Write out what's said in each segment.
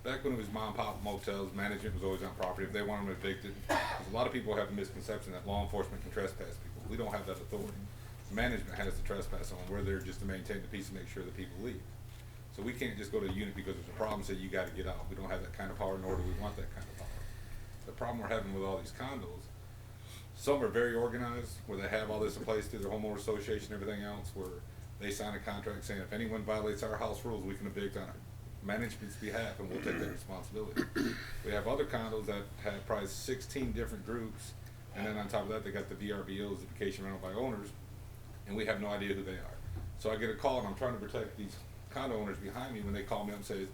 back when it was mom and pop motels, management was always on property. If they want them evicted, because a lot of people have a misconception that law enforcement can trespass people. We don't have that authority. Management has to trespass on. We're there just to maintain the peace and make sure that people leave. So we can't just go to a unit because there's a problem and say you got to get out. We don't have that kind of power, nor do we want that kind of power. The problem we're having with all these condos, some are very organized, where they have all this in place through their homeowner association and everything else, where they sign a contract saying if anyone violates our house rules, we can evict on management's behalf, and we'll take that responsibility. We have other condos that have probably 16 different groups, and then on top of that, they got the VRBOs, the vacation rental by owners, and we have no idea who they are. So I get a call, and I'm trying to protect these condo owners behind me when they call me up and say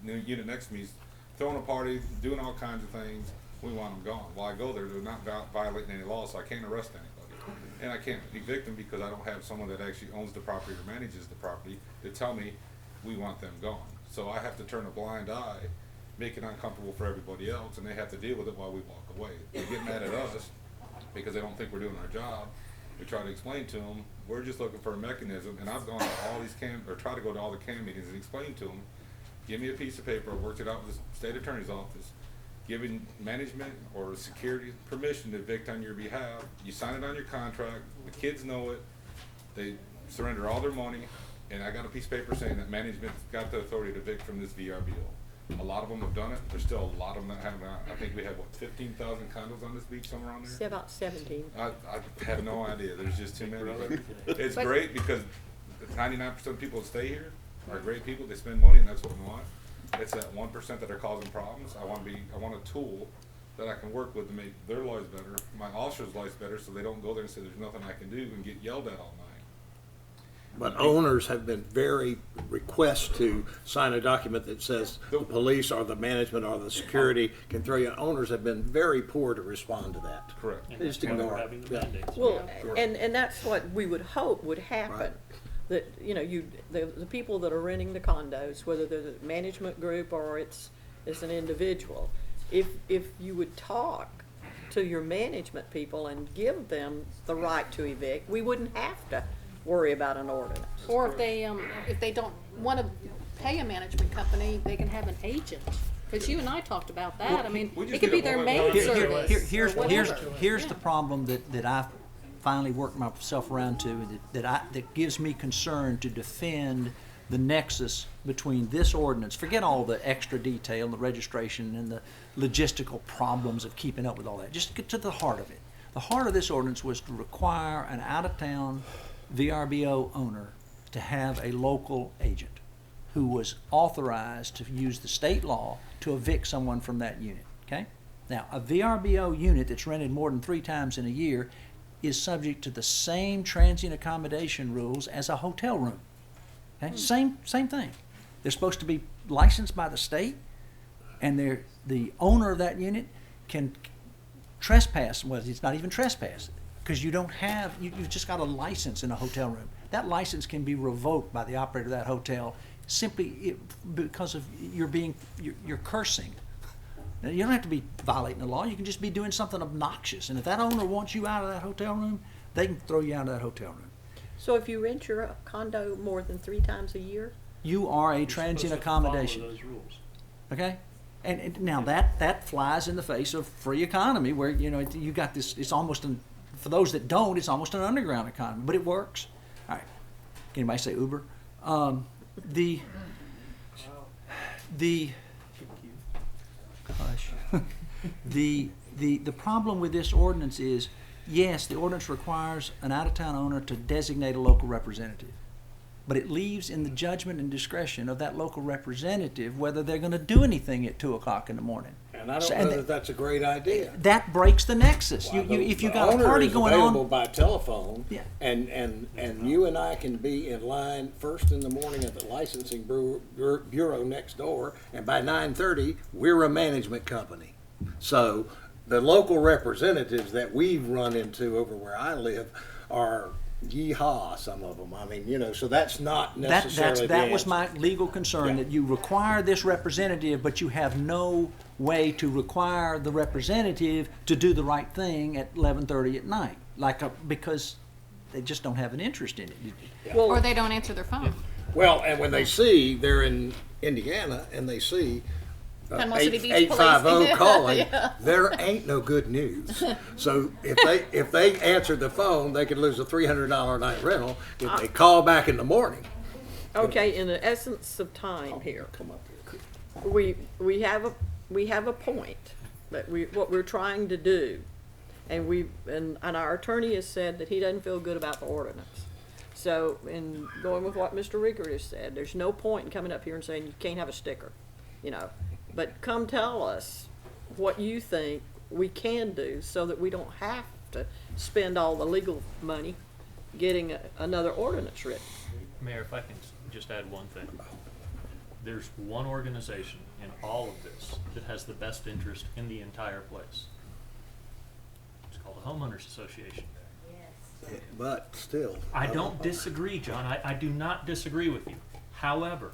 the new unit next to me is throwing a party, doing all kinds of things. We want them gone. Well, I go there, they're not violating any law, so I can't arrest anybody. And I can't evict them because I don't have someone that actually owns the property or manages the property to tell me we want them gone. So I have to turn a blind eye, make it uncomfortable for everybody else, and they have to deal with it while we walk away. They get mad at us because they don't think we're doing our job. We try to explain to them, we're just looking for a mechanism, and I've gone to all these try to go to all the CAM meetings and explain to them, give me a piece of paper, I worked it out with the state attorney's office, giving management or security permission to evict on your behalf. You sign it on your contract, the kids know it, they surrender all their money, and I got a piece of paper saying that management's got the authority to evict from this VRBO. A lot of them have done it. There's still a lot of them that haven't. I think we have, what, 15,000 condos on this beach, somewhere around there? It's about 17. I have no idea. There's just too many. But it's great because 99% of people that stay here are great people. They spend money, and that's what we want. It's that 1% that are causing problems. I want a tool that I can work with to make their lives better, my officers' lives better, so they don't go there and say there's nothing I can do and get yelled at all night. But owners have been very request to sign a document that says the police or the management or the security can throw you. Owners have been very poor to respond to that. Correct. And Just that's why ignore we're it. having the Yeah. mandates. Well, Sure. and that's what we would hope would happen. Right. That, you know, the people that are renting the condos, whether they're a management group or it's an individual, if you would talk to your management people and give them the right to evict, we wouldn't have to worry about an ordinance. Or if they don't want to pay a management company, they can have an agent. Because you and I talked about that. I mean, we just it could did be a their whole maid bunch of- service. Here's or whatever. here's Yeah. the problem that I've finally worked myself around to that gives me concern to defend the nexus between this ordinance. Forget all the extra detail, the registration, and the logistical problems of keeping up with all that. Just get to the heart of it. The heart of this ordinance was to require an out-of-town VRBO owner to have a local agent who was authorized to use the state law to evict someone from that unit. Okay? Now, a VRBO unit that's rented more than 3 times in a year is subject to the same transient accommodation rules as a hotel room. Okay? Same thing. They're supposed to be licensed by the state, and the owner of that unit can trespass. Well, it's not even trespass because you don't have you've just got a license in a hotel room. That license can be revoked by the operator of that hotel simply because of you're cursing. Now, you don't have to be violating the law. You can just be doing something obnoxious. And if that owner wants you out of that hotel room, they can throw you out of that hotel room. So if you rent your condo more than 3 times a year, You are a You're transient supposed to follow accommodation. those rules. Okay? And now that flies in the face of free economy where, you know, you got this, it's almost, for those that don't, it's almost an underground economy, but it works. All right. Can anybody say Uber? The problem with this ordinance is, yes, the ordinance requires an out-of-town owner to designate a local representative, but it leaves in the judgment and discretion of that local representative whether they're going to do anything at 2 o'clock in the morning. And I don't know that that's a great idea. That breaks the nexus. If you got a party going available on, by telephone, Yeah. and you and I can be in line first in the morning at the licensing bureau next door, and by 9:30 we're a management company. So the local representatives that we've run into over where I live are yeehaw, some of them. I mean, you know, so that's not necessarily that the was answer. my legal concern, Yeah. that you require this representative, but you have no way to require the representative to do the right thing at 11:30 at night, because they just don't have an interest in it. Or they don't answer their phone. Well, and when they see they're in Indiana and they see Panama City Beach Police. 850 calling, Yeah. there ain't no good news. So if they answered the phone, they could lose a $300 a night rental. If they call back in the morning. Okay, in the essence of time here, Come up here. we have a point that what we're trying to do, and our attorney has said that he doesn't feel good about the ordinance. So, in going with what Mr. Rieger has said, there's no point in coming up here and saying you can't have a sticker, But come tell us what you think we can do so that we don't have to spend all the legal money getting another ordinance written. Mayor, if I can just add one thing. There's one organization in all of this that has the best interest in the entire place. It's called the Homeowners Association. But still. I don't disagree, John. I do not disagree with you. However,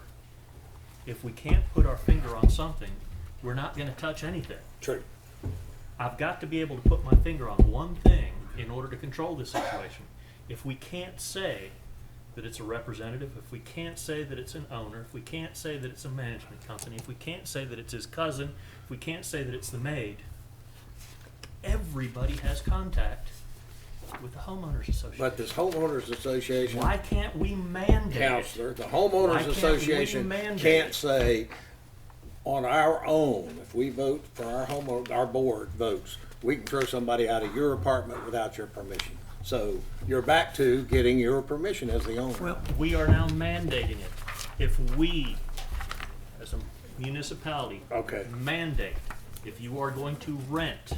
if we can't put our finger on something, we're not going to touch anything. True. I've got to be able to put my finger on one thing in order to control this situation. If we can't say that it's a representative, if we can't say that it's an owner, if we can't say that it's a management company, if we can't say that it's his cousin, if we can't say that it's the maid, everybody has contact with the homeowners association. But this homeowners association, Why can't we mandate it? counselor, the Why homeowners can't we association mandate can't it? say on our own, if we vote for our board votes, we can throw somebody out of your apartment without your permission. So you're back to getting your permission as the owner. Well, We are now mandating it. If we, as a municipality, Okay. mandate, if you are going to rent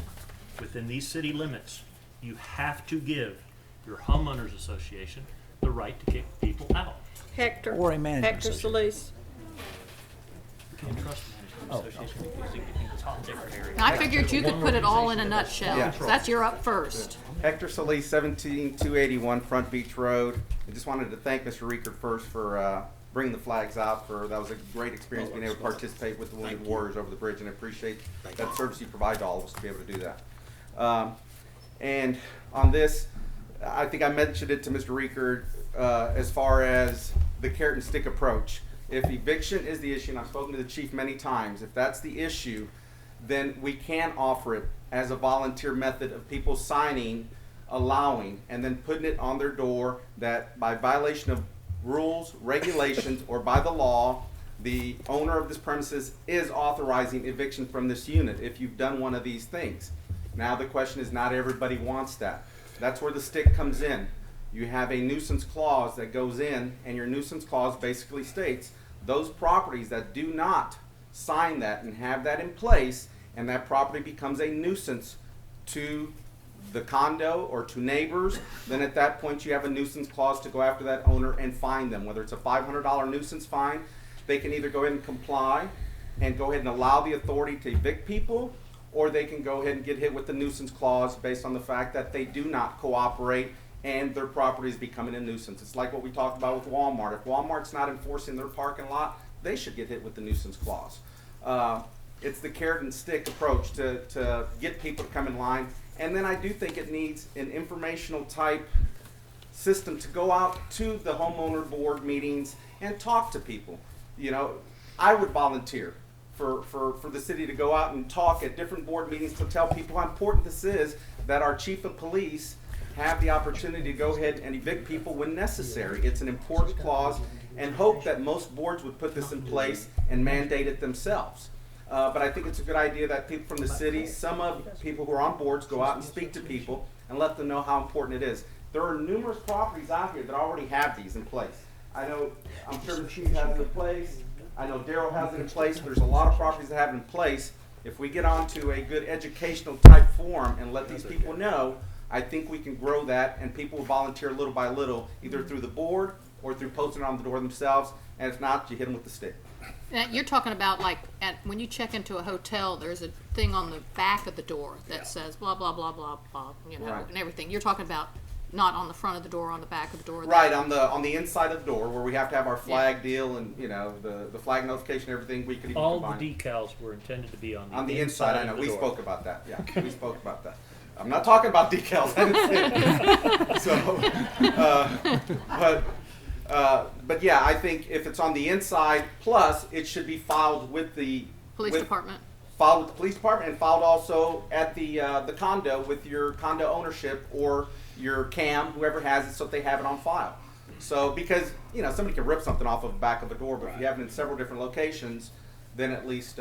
within these city limits, you have to give your homeowners association the right to kick people out. Hector. Or a management Hector association. Solis. You can't trust the management association because it's all different areas. I figured you could put it all in a nutshell. Yeah. That's your up first. Hector Solis, 17281 Front Beach Road. I just wanted to thank Mr. Reeker first for bringing the flags out. That was a great experience being able to participate with the Wounded Warriors over the bridge, and I appreciate that service you provide to all of us to be able to do that. And on this, I think I mentioned it to Mr. Reeker as far as the carrot and stick approach. If eviction is the issue, and I've spoken to the chief many times, if that's the issue, then we can offer it as a volunteer method of people signing, allowing, and then putting it on their door that by violation of rules, regulations, or by the law, the owner of this premises is authorizing eviction from this unit if you've done one of these things. Now the question is, not everybody wants that. That's where the stick comes in. You have a nuisance clause that goes in, and your nuisance clause basically states those properties that do not sign that and have that in place, and that property becomes a nuisance to the condo or to neighbors, then at that point you have a nuisance clause to go after that owner and fine them. Whether it's a $500 nuisance fine, they can either go ahead and comply and go ahead and allow the authority to evict people, or they can go ahead and get hit with the nuisance clause based on the fact that they do not cooperate and their property is becoming a nuisance. It's like what we talked about with Walmart. If Walmart's not enforcing their parking lot, they should get hit with the nuisance clause. It's the carrot and stick approach to get people to come in line. And then I do think it needs an informational type system to go out to the homeowner board meetings and talk to people. I would volunteer for the city to go out and talk at different board meetings to tell people how important this is, that our chief of police have the opportunity to go ahead and evict people when necessary. It's an important clause, and hope that most boards would put this in place and mandate it themselves. But I think it's a good idea that people from the city, some of people who are on boards, go out and speak to people and let them know how important it is. There are numerous properties out here that already have these in place. I'm sure the chief has it in place. I know Daryl has it in place. There's a lot of properties that have it in place. If we get onto a good educational type forum and let these people know, I think we can grow that, and people will volunteer little by little, either through the board or through posting it on the door themselves. And if not, you hit them with the stick. Now, you're talking about when you check into a hotel, there's a thing on the back of the door that says blah blah blah blah blah, Right. and everything. You're talking about not on the front of the door, on the back of the door. Right, on the inside of the door where we have to have our flag deal and the flag notification, everything. We could even All combine the decals were intended to be on on the inside. I know of the we door. spoke about that. Yeah, we spoke about that. I'm not talking about decals. I didn't say it. But yeah, I think if it's on the inside, plus it should be filed with the Police with- department. filed with the police department and filed also at the condo with your condo ownership or your CAM, whoever has it, so that they have it on file. So, because, you know, somebody can rip something off of the back of a door, but if you have it in several different locations, then at least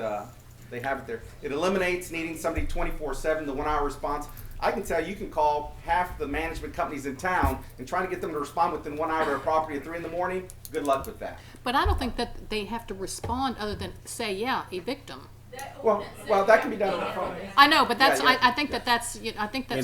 they have it there. It eliminates needing somebody 24/7, the 1-hour response. I can tell you can call half the management companies in town and trying to get them to respond within 1 hour to a property at 3 in the morning. Good luck with that. But I don't think that they have to respond other than say, yeah, evict them. Well, that can be done on the phone. I know, but that's, Yeah, yeah. I think that's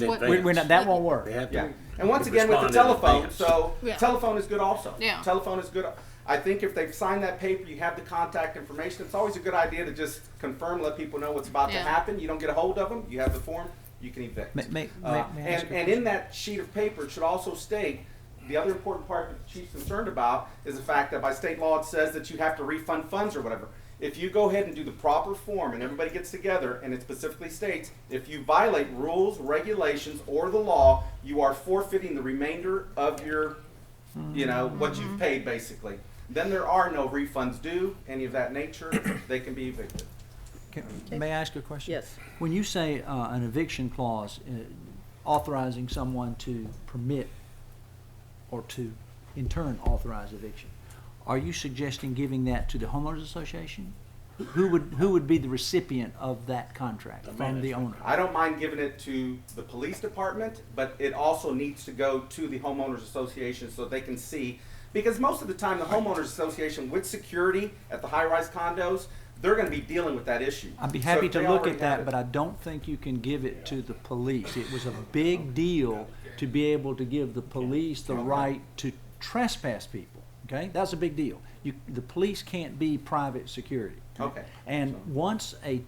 In what. advance. We're not, that won't work. They have Yeah, to. and once again with the respond in telephone, advance. so Yeah. telephone is good also. Yeah. Telephone is good. I think if they've signed that paper, you have the contact information. It's always a good idea to just confirm, let people know what's about to Yeah. happen. You don't get a hold of them, you have the form, you can evict. May I ask a And in that sheet of paper, it should also state, the other important part that the chief's concerned about is the fact that by state law, it says that you have to refund funds or whatever. If you go ahead and do the proper form and everybody gets together and it specifically states, if you violate rules, regulations, or the law, you are forfeiting the remainder of your, you know, what you've paid basically. Then there are no refunds due, any of that nature, they can be evicted. May I ask a question? Yes. When you say an eviction clause authorizing someone to permit or to in turn authorize eviction, are you suggesting giving that to the homeowners association? Who would be the recipient of that contract from the owner? I don't mind giving it to the police department, but it also needs to go to the homeowners association so they can see, because most of the time the homeowners association with security at the high-rise condos, they're gonna be dealing with that issue. I'd be So happy if to they look already at have that, it- but I don't think you can give it to the police. It was a big deal to be able to give the police the right to trespass people, okay? That's a big deal. The police can't be private security. Okay. And once a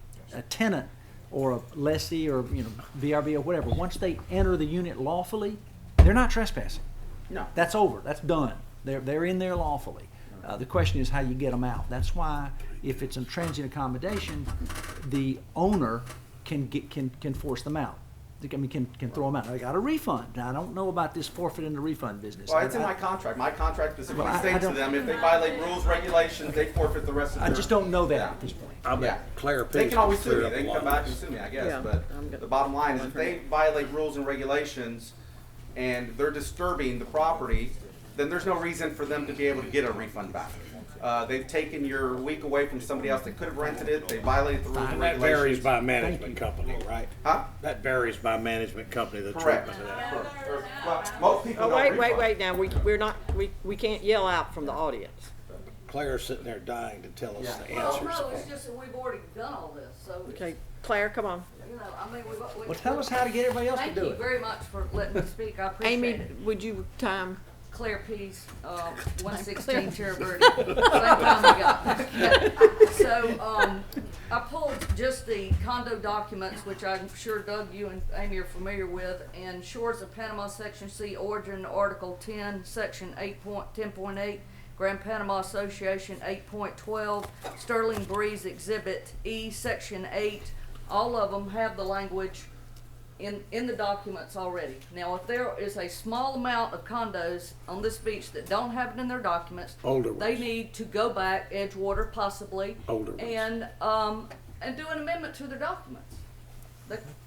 tenant or a lessee or, you know, VRB or whatever, once they enter the unit lawfully, they're not trespassing. No. That's over. That's done. They're in there lawfully. The question is how you get them out. That's why if it's a transient accommodation, the owner can force them out. I mean, can throw them out. They got a refund. Now, I don't know about this forfeit and the refund business. Well, it's in my contract. My contract specifically Well, I states to don't- them, if they violate rules, regulations, they forfeit the rest of I their. just don't know that Yeah. at this point. I Yeah. bet Claire They Pease can always could sue clear me, up they a can lot come of back this. and sue me, I guess, Yeah, but I'm good. the bottom line is if they violate rules and regulations and they're disturbing the property, then there's no reason for them to be able to get a refund back. They've taken your week away from somebody else that could have rented it, they violated the rules and And that varies regulations. by management company, right? Huh? That varies by management company, the Correct. treatment of that. Well, most people Oh, don't wait, refund. wait, now, we're not, we can't yell out from the audience. Claire's sitting there dying to tell us Yeah. the Well, answers. no, it's just that we've already done all this, so, Okay, Claire, come on. you know, I mean, we've. Well, tell us how to get everybody else to Thank do you it. very much for letting me speak, I appreciate Amy, it. would you time? Claire Pease, 116 Terra Verde, same time we got. So, I pulled just the condo documents, which I'm sure Doug, you and Amy are familiar with, and Shores of Panama, Section C, Origin, Article 10, Section 10.8, Grand Panama Association 8.12, Sterling Breeze Exhibit E, Section 8, all of them have the language in the documents already. Now, if there is a small amount of condos on this beach that don't have it in their documents, Older they ones. need to go back, Edgewater possibly, Older ones. and do an amendment to their documents.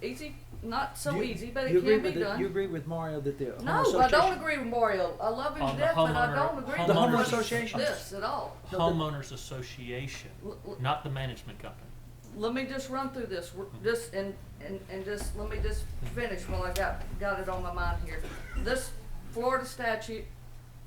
Easy, not so You- easy, but you it agree can be with the- done. You agree with Mario that the homeowner No, I association? don't agree with Mario. I love him On to the death, but I homeowner- don't agree The homeowner with association? this at all. Homeowners Association, L- not the management company. Let me just run through this, just, and just, let me just finish while I got it on my mind here. This Florida statute,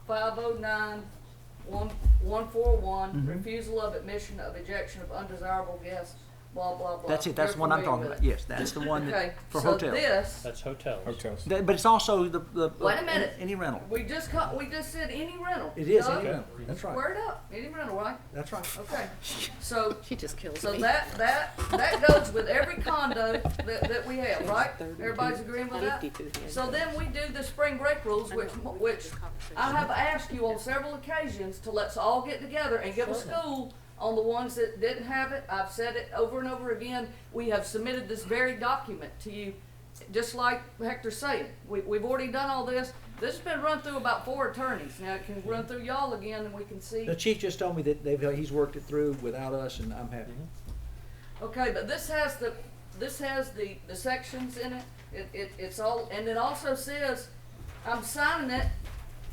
509-141, refusal of admission of ejection of undesirable guests, blah, blah, blah. That's it, that's the one I'm You're talking familiar about. with it. Yes, that's the one Okay, that, for so hotels. this, That's hotels. But it's also the. Wait a minute. Any rental. we just said any rental. It is Doug, any rental, that's right. Word up, any rental, right? That's right. Okay, so She just kills So me. that goes with every condo that we have, right? Everybody's agreeing with that? So then we do the spring break rules, which I have asked you on several occasions to let's all get together and give a school on the ones that didn't have it. I've said it over and over again. We have submitted this very document to you, just like Hector's saying. We've already done all this. This has been run through about 4 attorneys. Now it can run through y'all again and we can see. The chief just told me that he's worked it through without us, and I'm happy. Okay, but this has the sections in it. It's all, and it also says, I'm signing it,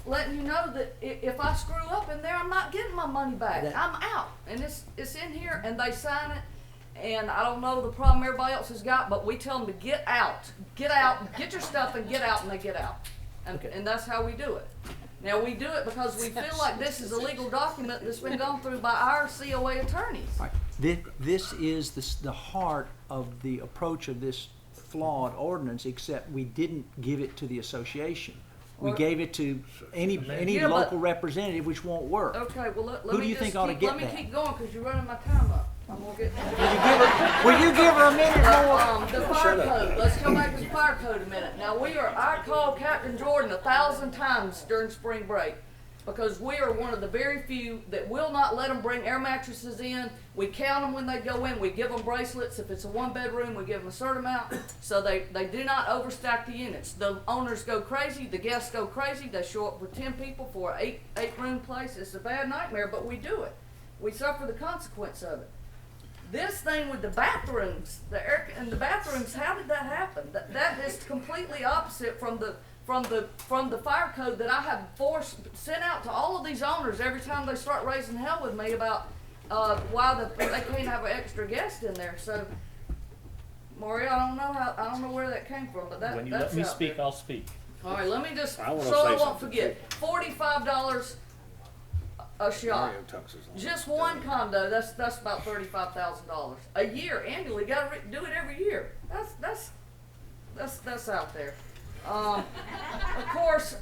letting you know that if I screw up in there, I'm not getting my money back. I'm out. And it's in here, and they sign it. And I don't know the problem everybody else has got, but we tell them to get out, get your stuff and get out, and they get out. And that's how we do it. Now, we do it because we feel like this is a legal document that's been gone through by our COA attorneys. Right. This is the heart of the approach of this flawed ordinance, except we didn't give it to the association. We Well, gave it to any Yeah, but- local representative, which won't work. Okay, well, let Who do me you just think ought to get let me that? keep going because you're running my time up. I'm gonna get. Will you give her a minute more? The fire code. Let's come back to the fire code a minute. Now I called Captain Jordan 1,000 times during spring break because we are one of the very few that will not let them bring air mattresses in. We count them when they go in. We give them bracelets. If it's a 1-bedroom, we give them a certain amount so they do not overstack the units. The owners go crazy. The guests go crazy. They show up with 10 people for an 8-room place. It's a bad nightmare, but we do it. We suffer the consequence of it. This thing with the bathrooms, the air in the bathrooms, how did that happen? That is completely opposite from the fire code that I have sent out to all of these owners every time they start raising hell with me about why they can't have an extra guest in there. So, Mario, I don't know where that came from, but When you that's let me out speak, there. I'll speak. All right, let me just I wanna so say I won't something. forget. $45 a shot. Mario tucks his line. Just one condo, that's about $35,000 a year annually. Got to do it every year. That's out there. Of course.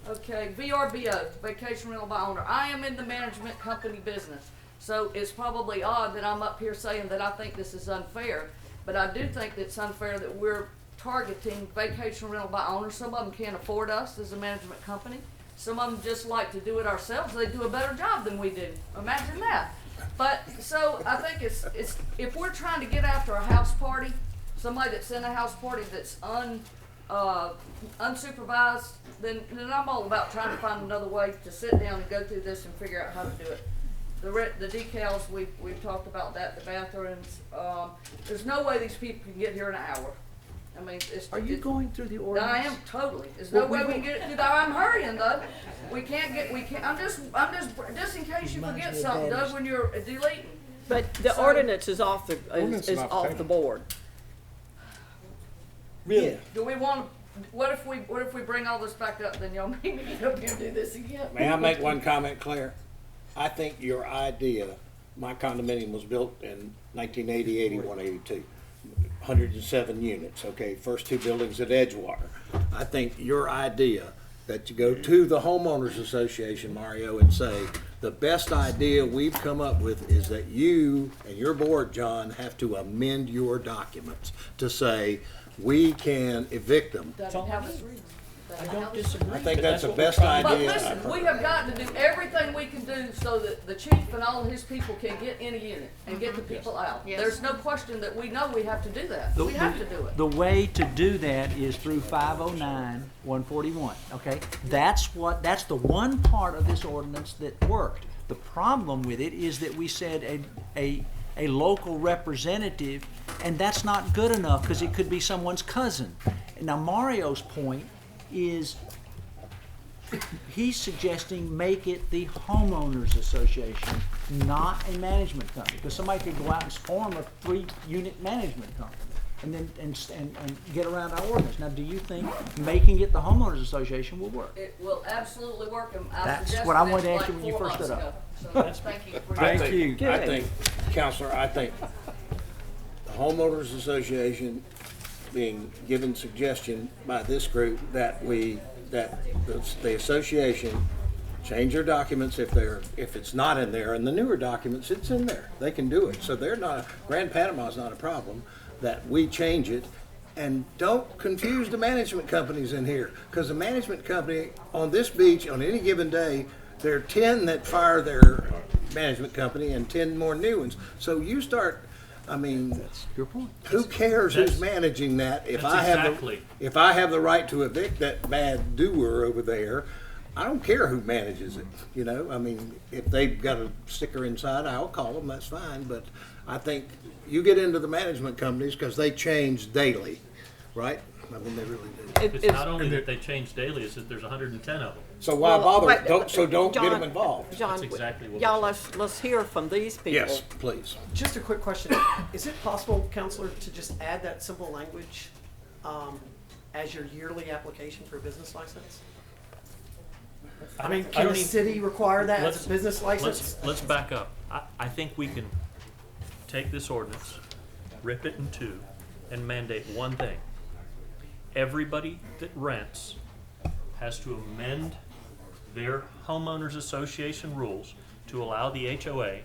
Okay, VRBO, vacation rental by owner. I am in the management company business, so it's probably odd that I'm up here saying that I think this is unfair. But I do think that it's unfair that we're targeting vacation rental by owners. Some of them can't afford us as a management company. Some of them just like to do it ourselves. They do a better job than we do. Imagine that. But so I think it's if we're trying to get after a house party, somebody that's in a house party that's unsupervised, then I'm all about trying to find another way to sit down and go through this and figure out how to do it. The decals, we've talked about that. The bathrooms. There's no way these people can get here in an hour. I mean, Are you going through the ordinance? I am totally. There's no way we can get it through. I'm hurrying though. We can't. I'm just in case you forget something, Doug, when you're deleting. But the So- ordinance is off Ordinance is is off the off table. the board. Really? Do we want to? What if we bring all this back up? Then y'all make me get up here and do this again. May I make one comment, Claire? I think your idea, my condominium was built in 1980, 81, 82. 107 units, okay, first 2 buildings at Edgewater. I think your idea that you go to the homeowners association, Mario, and say, the best idea we've come up with is that you and your board, John, have to amend your documents to say, we can evict them. Doesn't have us read. I don't disagree. I think but that's the what we're best trying to But idea. listen, we have got to do everything we can do so that the chief and all of his people can get in a unit and get the people out. Yes. There's no question that we know we have to do that. The- We have to do it. The way to do that is through 509, 141, okay? That's the one part of this ordinance that worked. The problem with it is that we said a local representative, and that's not good enough because it could be someone's cousin. Now Mario's point is he's suggesting make it the homeowners association, not a management company, because somebody could go out and form a 3-unit management company and then and get around our ordinance. Now, do you think making it the homeowners association will work? It will absolutely work, and I That's suggested what I it wanted to ask like you when you 4 first stood months up. ago. So thank you for I your- think, Good. I think, Counselor, I think the homeowners association being given suggestion by this group that the association change their documents if it's not in there, and the newer documents, it's in there. They can do it. So Grand Panama is not a problem, that we change it. And don't confuse the management companies in here, because the management company on this beach on any given day, there are 10 that fire their management company and 10 more new ones. So you start, I mean, That's your point. who cares who's That's- managing that? If that's I have exactly. if I have the right to evict that bad doer over there, I don't care who manages it, you know, I mean, if they've got a sticker inside, I'll call them, that's fine, but I think you get into the management companies because they change daily, right? I mean, they really do. It's not only that they change daily, it's that there's 110 of them. So why Well, bother, wait, don't get John- them involved. John, That's exactly what y'all, we're let's hear from these people. Yes, please. Just a quick question. Is it possible, Counselor, to just add that simple language as your yearly application for a business license? I mean, can the city require that as a business license? Let's back up. I think we can take this ordinance, rip it in two, and mandate one thing. Everybody that rents has to amend their homeowners association rules to allow the HOA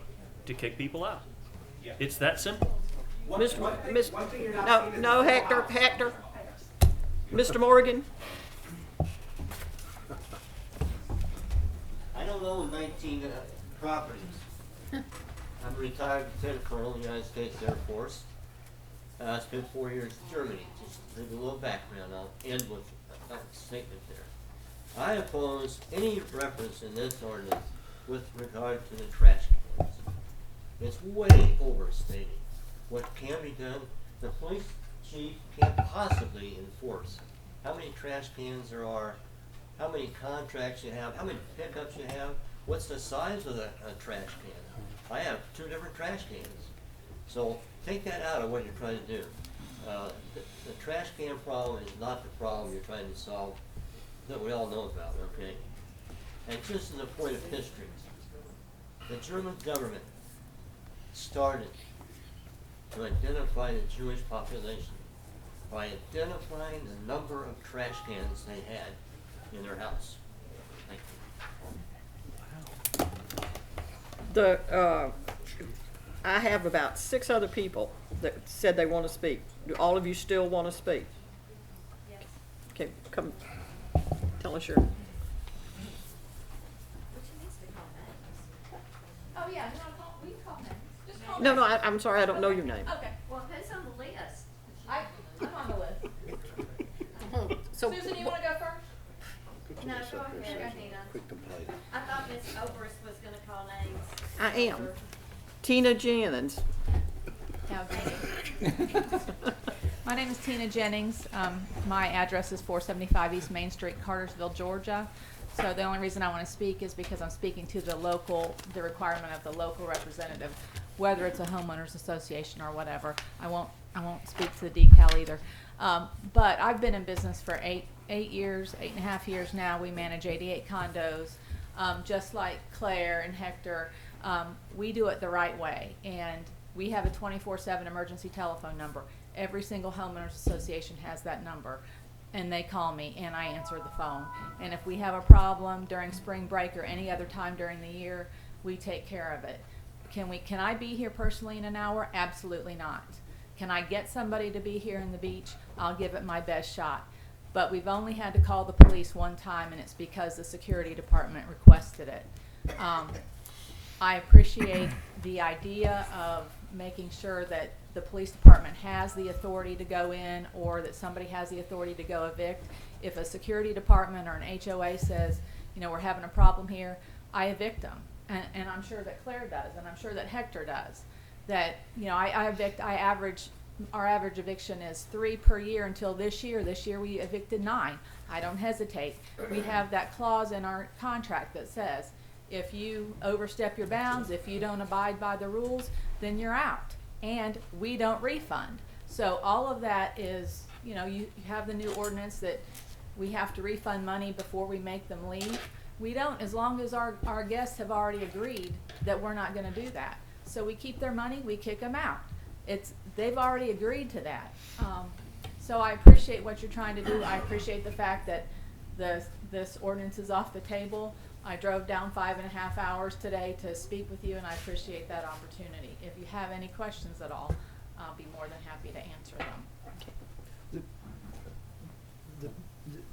to kick people out. It's that simple. No, Hector, Mr. Morgan? I don't own 19 properties. I'm a retired lieutenant colonel in the United States Air Force. I spent 4 years in Germany. Just to give you a little background, I'll end with a statement there. I oppose any reference in this ordinance with regard to the trash cans. It's way overstated. What can be done, the police chief can't possibly enforce how many trash cans there are, how many contracts you have, how many pickups you have, what's the size of a trash can. I have 2 different trash cans. So take that out of what you're trying to do. The trash can problem is not the problem you're trying to solve that we all know about, okay? And just as a point of history, the German government started to identify the Jewish population by identifying the number of trash cans they had in their house. Thank you. I have about 6 other people that said they want to speak. Do all of you still want to speak? Yes. Okay, come, tell us your, Oh, yeah, you wanna call, we can call names. Just call no, names. I'm sorry, I don't know your name. Okay, well, who's on the list? I'm on the list. So, Susan, you wanna go first? No, go ahead, Nina. Quick complaint. I thought Ms. Oberst was gonna call names. I am. Tina Jennings. My name is Tina Jennings. My address is 475 East Main Street, Cartersville, Georgia. So the only reason I want to speak is because I'm speaking to the requirement of the local representative, whether it's a homeowners association or whatever. I won't speak to the decal either. But I've been in business for 8.5 years now. We manage 88 condos, just like Claire and Hector. We do it the right way, and we have a 24/7 emergency telephone number. Every single homeowners association has that number, and they call me and I answer the phone. And if we have a problem during spring break or any other time during the year, we take care of it. Can I be here personally in an hour? Absolutely not. Can I get somebody to be here in the beach? I'll give it my best shot. But we've only had to call the police one time, and it's because the security department requested it. I appreciate the idea of making sure that the police department has the authority to go in, or that somebody has the authority to go evict. If a security department or an HOA says, you know, we're having a problem here, I evict them. And I'm sure that Claire does, and I'm sure that Hector does. That, you know, our average eviction is 3 per year until this year. This year we evicted 9. I don't hesitate. We have that clause in our contract that says, if you overstep your bounds, if you don't abide by the rules, then you're out. And we don't refund. So all of that is, you know, you have the new ordinance that we have to refund money before we make them leave. We don't, as long as our guests have already agreed that we're not gonna do that. So we keep their money, we kick them out. They've already agreed to that. So I appreciate what you're trying to do. I appreciate the fact that this ordinance is off the table. I drove down 5.5 hours today to speak with you, and I appreciate that opportunity. If you have any questions at all, I'll be more than happy to answer them.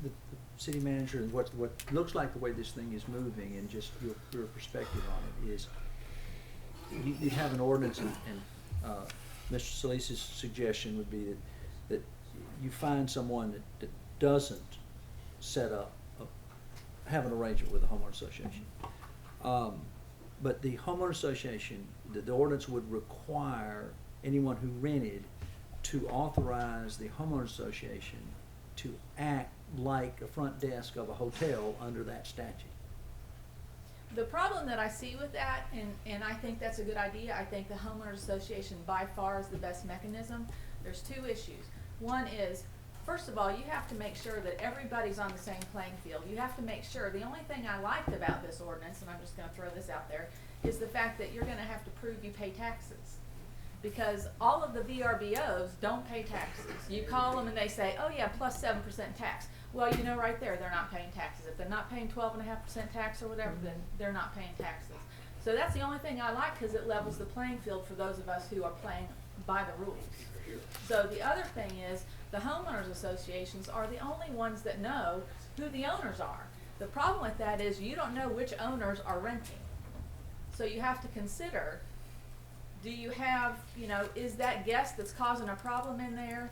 The city manager, and what looks like the way this thing is moving, and just your perspective on it is, you have an ordinance, and Mr. Solis's suggestion would be that you find someone that doesn't set up have an arrangement with the homeowner association. But the homeowner association, the ordinance would require anyone who rented to authorize the homeowner association to act like a front desk of a hotel under that statute. The problem that I see with that, and I think that's a good idea, I think the homeowners association by far is the best mechanism. There's two issues. One is, first of all, you have to make sure that everybody's on the same playing field. You have to make sure, the only thing I liked about this ordinance, and I'm just gonna throw this out there, is the fact that you're gonna have to prove you pay taxes. Because all of the VRBOs don't pay taxes. You call them and they say, oh yeah, plus 7% tax. Well, you know right there, they're not paying taxes. If they're not paying 12.5% tax or whatever, then they're not paying taxes. So that's the only thing I like, because it levels the playing field for those of us who are playing by the rules. So the other thing is, the homeowners associations are the only ones that know who the owners are. The problem with that is you don't know which owners are renting. So you have to consider, do you have, you know, is that guest that's causing a problem in there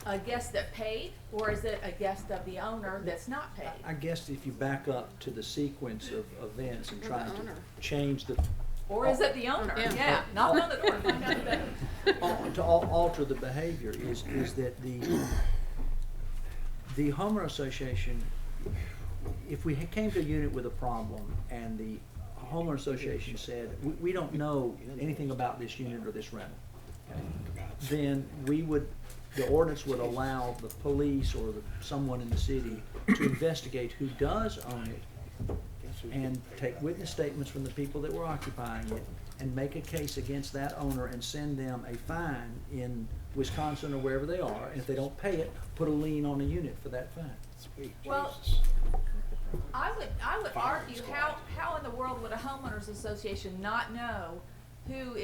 a guest that paid, or is it a guest of the owner that's not paid? I guess if you back up to the sequence of events and Or the trying to owner. change the, Or is it the owner? Yeah. Yeah, knock on the door, find out about to alter the behavior is that the homeowner association, if we came to a unit with a problem and the homeowner association said, we don't know anything about this unit or this rental, okay, then the ordinance would allow the police or someone in the city to investigate who does own it and take witness statements from the people that were occupying it and make a case against that owner and send them a fine in Wisconsin or wherever they are. And if they don't pay it, put a lien on the unit for that fine. Well, I would argue, how in the world would a homeowners association not know who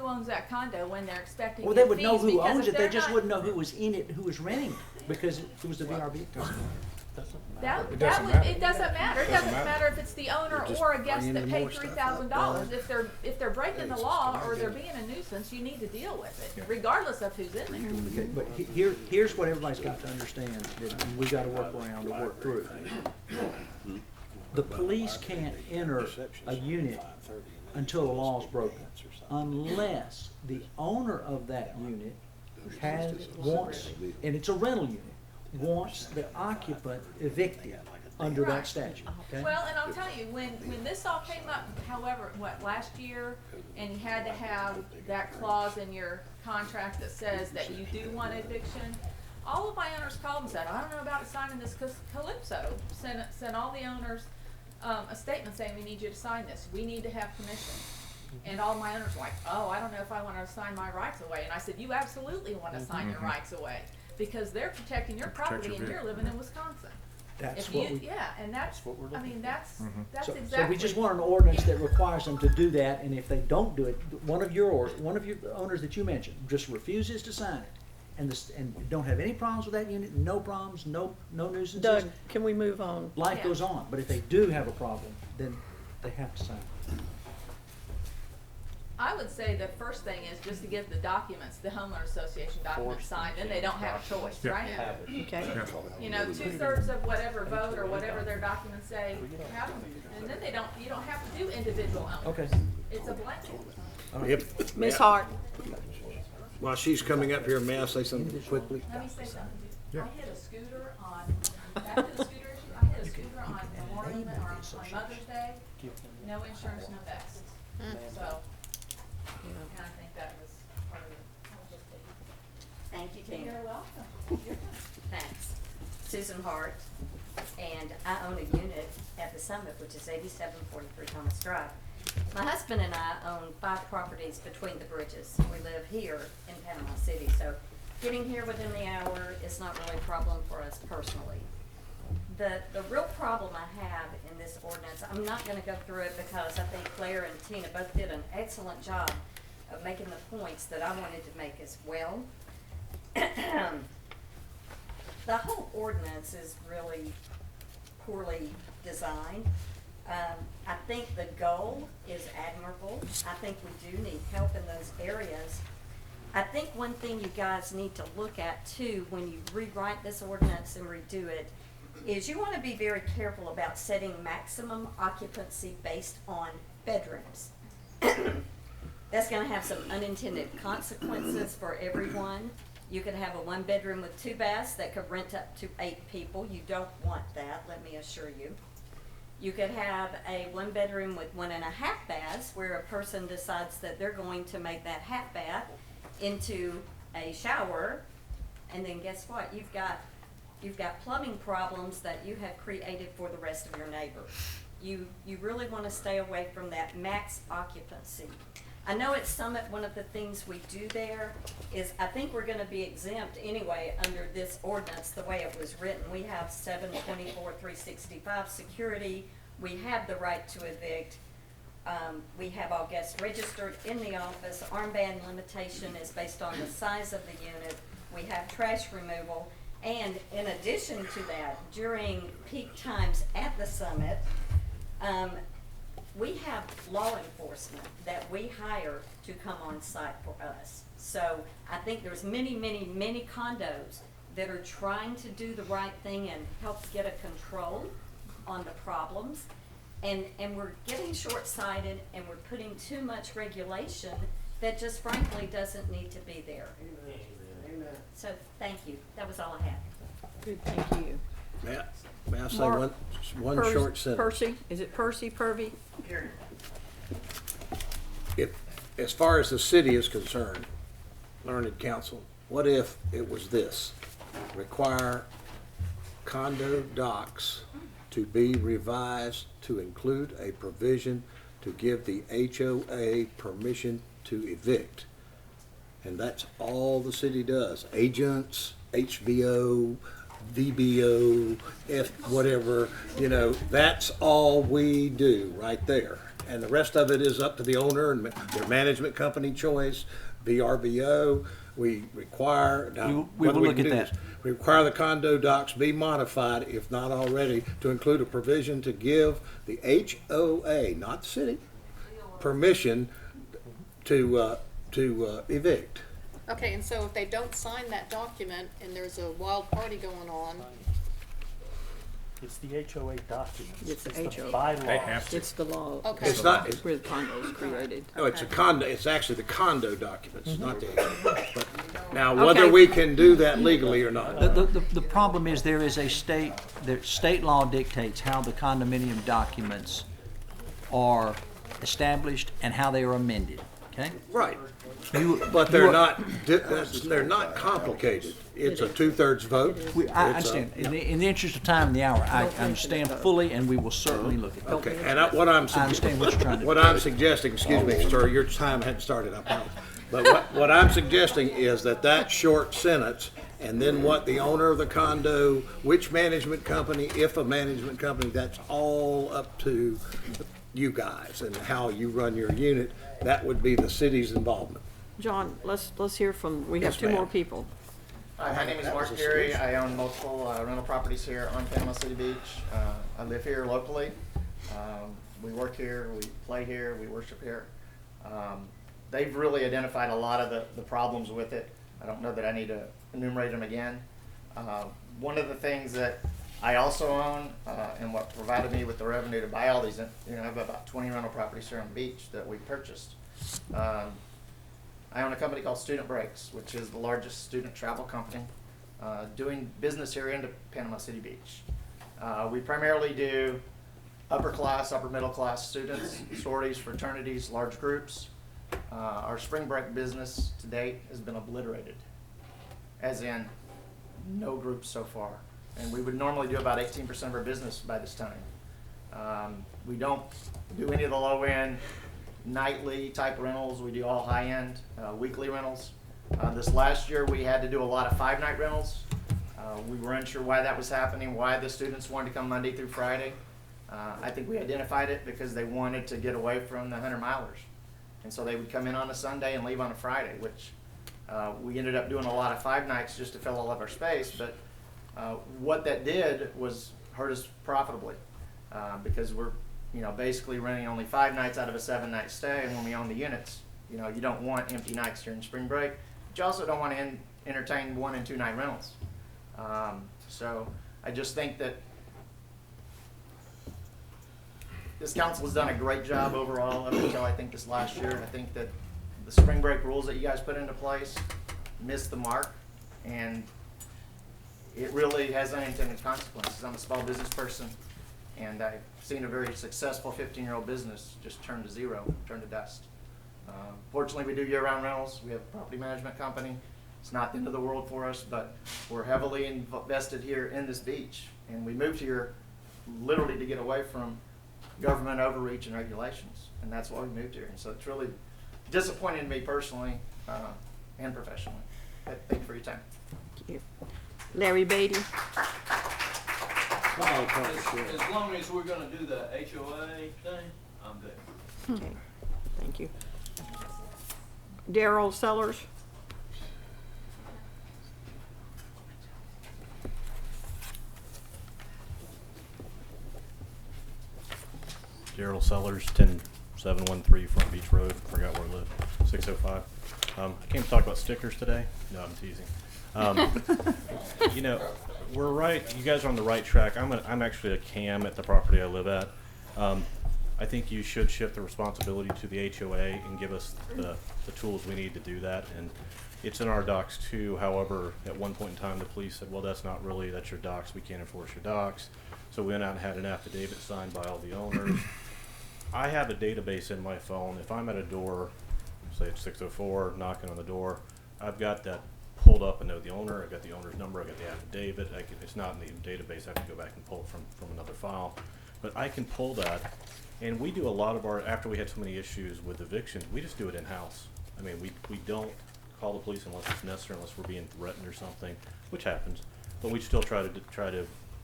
owns that condo when they're expecting Well, to they get would know fees? who Because owns if it, they they're just not- wouldn't know who was in it, who was renting, because it was the VRB. It doesn't matter. It doesn't matter. It Doesn't doesn't matter. matter if it's the owner Just or a guest bringing that in paid more stuff $3,000. up. If they're breaking the law or they're being a nuisance, you need to deal with it, Yeah. regardless of who's in there. Okay, but here's what everybody's got to understand, that we got to work around to work through. The police can't enter a unit until the law's broken, unless the owner of that unit wants, and it's a rental unit, wants the occupant evicted under that statute, okay? Well, and I'll tell you, when this all came up, however, last year, and you had to have that clause in your contract that says that you do want eviction, all of my owners called and said, I don't know about signing this, because Calypso sent all the owners a statement saying, we need you to sign this, we need to have permission. And all my owners were like, oh, I don't know if I want to sign my rights away. And I said, you absolutely want to sign your rights away, because they're protecting your property and you're living in Wisconsin. That's If what you, we, yeah, and that's, I mean, that's so exactly. we just want an ordinance that requires them to do that, and if they don't do it, one of your owners that you mentioned just refuses to sign it, and don't have any problems with that unit, no problems, no nuisances, Doug, can we move on? life Yeah. goes on. But if they do have a problem, then they have to sign it. I would say the first thing is just to get the documents, the homeowner association documents signed, then they don't have a choice, Yeah. right? Okay. You know, 2/3 of whatever vote or whatever their documents say, have them, and then you don't have to do individual owners. Okay. It's a blanket. Yep. Ms. Hart, While she's coming up here, may I say something quickly? Let me say something. I hit a scooter back to the scooter issue, I hit a scooter on Memorial Day, or on Mother's Day, no insurance, no vest. So, and I think that was part of it. Thank you, Tina. You're welcome. Thanks. Susan Hart, and I own a unit at the Summit, which is 8743 Thomas Drive. My husband and I own 5 properties between the bridges. We live here in Panama City, so getting here within the hour is not really a problem for us personally. The real problem I have in this ordinance, I'm not gonna go through it because I think Claire and Tina both did an excellent job of making the points that I wanted to make as well. The whole ordinance is really poorly designed. I think the goal is admirable. I think we do need help in those areas. I think one thing you guys need to look at too, when you rewrite this ordinance and redo it, is you want to be very careful about setting maximum occupancy based on bedrooms. That's going to have some unintended consequences for everyone. You could have a 1-bedroom with 2 baths that could rent up to 8 people. You don't want that, let me assure you. You could have a 1-bedroom with 1.5 baths where a person decides that they're going to make that half bath into a shower, and then guess what? You've got plumbing problems that you have created for the rest of your neighbors. You really want to stay away from that max occupancy. I know at Summit, one of the things we do there is, I think we're gonna be exempt anyway under this ordinance, the way it was written. We have 7/24/365 security. We have the right to evict. We have all guests registered in the office. Armband limitation is based on the size of the unit. We have trash removal. And in addition to that, during peak times at the Summit, we have law enforcement that we hire to come on site for us. So I think there's many, many, many condos that are trying to do the right thing and help get a control on the problems. And we're getting short-sighted, and we're putting too much regulation that just frankly doesn't need to be there. So thank you. That was all I had. Good, thank you. May I say Mark, one Pers- short sentence? Percy, is it Percy, Purvey? If, as far as the city is concerned, learned counsel, what if it was this? Require condo docs to be revised to include a provision to give the HOA permission to evict. And that's all the city does. Agents, HBO, VBO, whatever, that's all we do right there. And the rest of it is up to the owner and their management company choice, VRBO. We require, now, We whether will can look at do that. this, we require the condo docs be modified, if not already, to include a provision to give the HOA, not the city, permission to evict. Okay, and so if they don't sign that document and there's a wild party going on, It's the HOA document. It's the HOA. bylaws. They have to. It's the law. Okay. It's not, it's, Where the condo's created. no, it's a condo, it's actually the condo documents, not the HOA. But now, Okay. whether we can do that legally or not. The problem is there is a state law dictates how the condominium documents are established and how they are amended, okay? Right. you But they're are- they're not complicated. It's a 2/3 vote. I It's a- understand. In the interest of time and the hour, I understand fully, and we will certainly look at that. Okay, and what I understand what you're trying to do. What I'm suggesting, excuse me, sir, your time hadn't started, I promise. But what I'm suggesting is that short sentence, and then what the owner of the condo, which management company, if a management company, that's all up to you guys and how you run your unit. That would be the city's involvement. John, let's hear from, we have Yes, 2 more ma'am. people. Hi, my name is Mark Perry. I own multiple rental properties here on Panama City Beach. I live here locally. We work here, we play here, we worship here. They've really identified a lot of the problems with it. I don't know that I need to enumerate them again. One of the things that I also own, and what provided me with the revenue to buy all these, I have about 20 rental properties here on the beach that we purchased. I own a company called Student Breaks, which is the largest student travel company doing business here into Panama City Beach. We primarily do upper class, upper middle class students, sororities, fraternities, large groups. Our spring break business to date has been obliterated, as in no groups so far. And we would normally do about 18% of our business by this time. We don't do any of the low end nightly type rentals. We do all high end weekly rentals. This last year we had to do a lot of 5-night rentals. We were unsure why that was happening, why the students wanted to come Monday through Friday. I think we identified it because they wanted to get away from the 100-milers. And so they would come in on a Sunday and leave on a Friday, which we ended up doing a lot of 5 nights just to fill all of our space. But what that did was hurt us profitably because we're basically renting only 5 nights out of a 7-night stay. And when we own the units, you don't want empty nights during spring break. But you also don't want to entertain 1- and 2-night rentals. So I just think that this council has done a great job overall up until I think this last year. And I think that the spring break rules that you guys put into place missed the mark, and it really has unintended consequences. I'm a small business person, and I've seen a very successful 15-year-old business just turn to zero, turn to dust. Fortunately, we do year-round rentals. We have a property management company. It's not the end of the world for us, but we're heavily invested here in this beach. And we moved here literally to get away from government overreach and regulations. And that's why we moved here. And so it's really disappointing to me personally and professionally. But thank you for your time. Thank you. Larry Beatty. As long as we're gonna do the HOA thing, I'm good. Okay, thank you. Daryl Sellers. Daryl Sellers, 10713 Front Beach Road. Forgot where I live. 605. I came to talk about stickers today. No, I'm teasing. You know, we're right. You guys are on the right track. I'm actually a CAM at the property I live at. I think you should shift the responsibility to the HOA and give us the tools we need to do that. And it's in our docs too. However, at one point in time, the police said, well, that's your docs. We can't enforce your docs. So we went out and had an affidavit signed by all the owners. I have a database in my phone. If I'm at a door, say it's 604, knocking on the door, I've got that pulled up and know the owner. I've got the owner's number. I've got the affidavit. It's not in the database. I have to go back and pull it from another file. But I can pull that. And we do a lot of our, after we had so many issues with evictions, we just do it in-house. I mean, we don't call the police unless it's necessary, unless we're being threatened or something, which happens. But we still try to